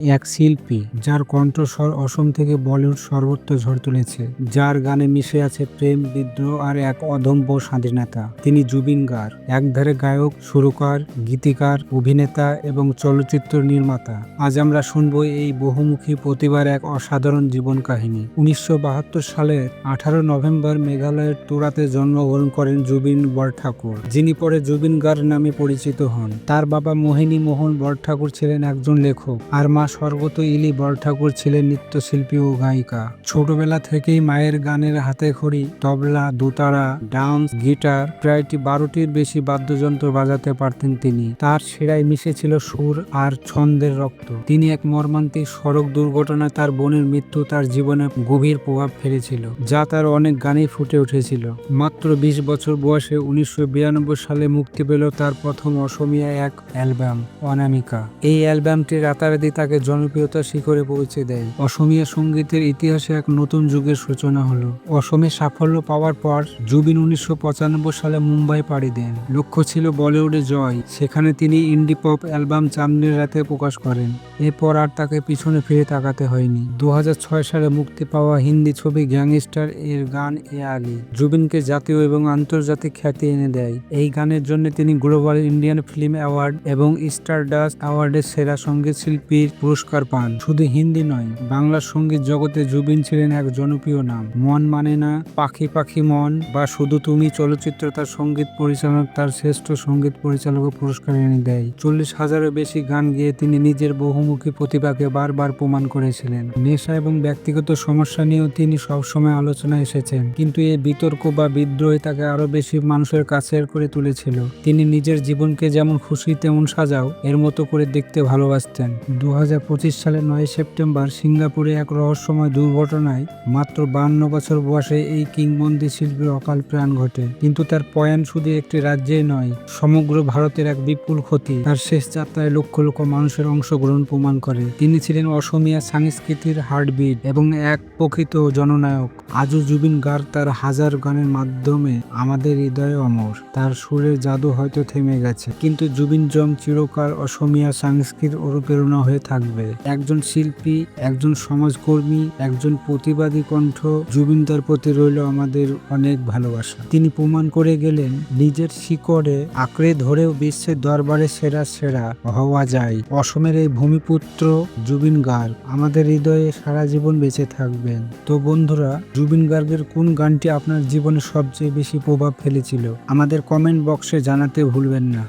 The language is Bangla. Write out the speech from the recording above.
এক শিল্পী যার কণ্ঠস্বর অসম থেকে বলিউড সর্বত্র ঝড় তুলেছে, যার গানে মিশে আছে প্রেম, বিদ্রোহ আর এক অদম্য স্বাধীনতা। তিনি জুবিন গার্গ, একধারে গায়ক, সুরকার, গীতিকার, অভিনেতা এবং চলচ্চিত্র নির্মাতা। আজ আমরা শুনব এই বহুমুখী প্রতিভার এক অসাধারণ জীবন কাহিনী। 1972 সালের 18 নভেম্বর মেঘালয়ের তুরাতে জন্মগ্রহণ করেন জুবিন বরঠাকুর, যিনি পরে জুবিন গার্গ নামে পরিচিত হন। তার বাবা মোহিনী মোহন বরঠাকুর ছিলেন একজন লেখক, আর মা স্বর্গত ইলি বরঠাকুর ছিলেন নৃত্যশিল্পী ও গায়িকা। ছোটবেলা থেকেই মায়ের গানের হাতেখড়ি, তবলা, দোতারা, ডান্স, গিটার, প্রায় 12টির বেশি বাদ্যযন্ত্র বাজাতে পারতেন তিনি। তার শিরায় মিশেছিল সুর আর ছন্দের রক্ত। তিনি এক মর্মান্তিক সড়ক দুর্ঘটনায় তার বোনের মৃত্যু তার জীবনে গভীর প্রভাব ফেলেছিল, যা তার অনেক গানেই ফুটে উঠেছিল। মাত্র 20 বছর বয়সে 1992 সালে মুক্তি পেল তার প্রথম অসমীয়া এক অ্যালবাম অনামিকা। এই অ্যালবামটি রাতারাতি তাকে জনপ্রিয়তার শিখরে পৌঁছে দেয়। অসমীয়া সঙ্গীতের ইতিহাসে এক নতুন যুগের সূচনা হলো। অসমে সাফল্য পাওয়ার পর জুবিন 1995 সালে মুম্বাই পাড়ি দেন। লক্ষ্য ছিল বলিউডে জয়। সেখানে তিনি ইন্ডি পপ অ্যালবাম চাঁদনির রাতে প্রকাশ করেন। এরপর আর তাকে পিছনে ফিরে তাকাতে হয়নি। 2006 সালে মুক্তি পাওয়া হিন্দি ছবি গ্যাংস্টার এর গান এ আলি জুবিনকে জাতীয় এবং আন্তর্জাতিক খ্যাতি এনে দেয়। এই গানের জন্য তিনি গ্লোবাল ইন্ডিয়ান ফিল্ম অ্যাওয়ার্ড এবং স্টারডাস্ট অ্যাওয়ার্ডের সেরা সঙ্গীত শিল্পীর পুরস্কার পান। শুধু হিন্দি নয়, বাংলা সঙ্গীত জগতে জুবিন ছিলেন এক জনপ্রিয় নাম। মন মানে না, পাখি পাখি মন বা শুধু তুমি চলচ্চিত্র তার সঙ্গীত পরিচালক তার শ্রেষ্ঠ সঙ্গীত পরিচালকের পুরস্কার এনে দেয়। 40,000-এর বেশি গান গেয়ে তিনি নিজের বহুমুখী প্রতিভাকে বারবার প্রমাণ করেছিলেন। নেশা এবং ব্যক্তিগত সমস্যা নিয়েও তিনি সবসময় আলোচনায় এসেছেন, কিন্তু এই বিতর্ক বা বিদ্রোহে তাকে আরো বেশি মানুষের কাছের করে তুলেছিল। তিনি নিজের জীবনকে যেমন খুশি তেমন সাজাও এর মতো করে দেখতে ভালোবাসতেন। 2025 সালের 9 সেপ্টেম্বর সিঙ্গাপুরে এক রহস্যময় দুর্ঘটনায় মাত্র 52 বছর বয়সে এই কিংবদন্তি শিল্পীর অকাল প্রাণ ঘটে। কিন্তু তার প্রয়াণ শুধু একটি রাজ্যেই নয়, সমগ্র ভারতের এক বিপুল ক্ষতি। তার শেষ যাত্রায় লক্ষ লক্ষ মানুষের অংশগ্রহণ প্রমাণ করে তিনি ছিলেন অসমীয়া সংস্কৃতির হার্টবিট এবং এক প্রকৃত জননায়ক। আজও জুবিন গার্গ তার হাজার গানের মাধ্যমে আমাদের হৃদয়ে অমর। তার সুরের জাদু হয়তো থেমে গেছে, কিন্তু জুবিন জং চিরকাল অসমীয়া সংস্কৃতির অনুপ্রেরণা হয়ে থাকবে। একজন শিল্পী, একজন সমাজকর্মী, একজন প্রতিবাদী কণ্ঠ। জুবিন তার প্রতি রইল আমাদের অনেক ভালোবাসা। তিনি প্রমাণ করে গেলেন নিজের শিকড়ে আঁকড়ে ধরেও বিশ্বের দরবারে সেরা সেরা হওয়া যায়। অসমের এই ভূমিপুত্র জুবিন গার্গ আমাদের হৃদয়ে সারা জীবন বেঁচে থাকবেন। তো বন্ধুরা, জুবিন গার্গের কোন গানটি আপনার জীবনে সবচেয়ে বেশি প্রভাব ফেলেছিল আমাদের কমেন্ট বক্সে জানাতে ভুলবেন না।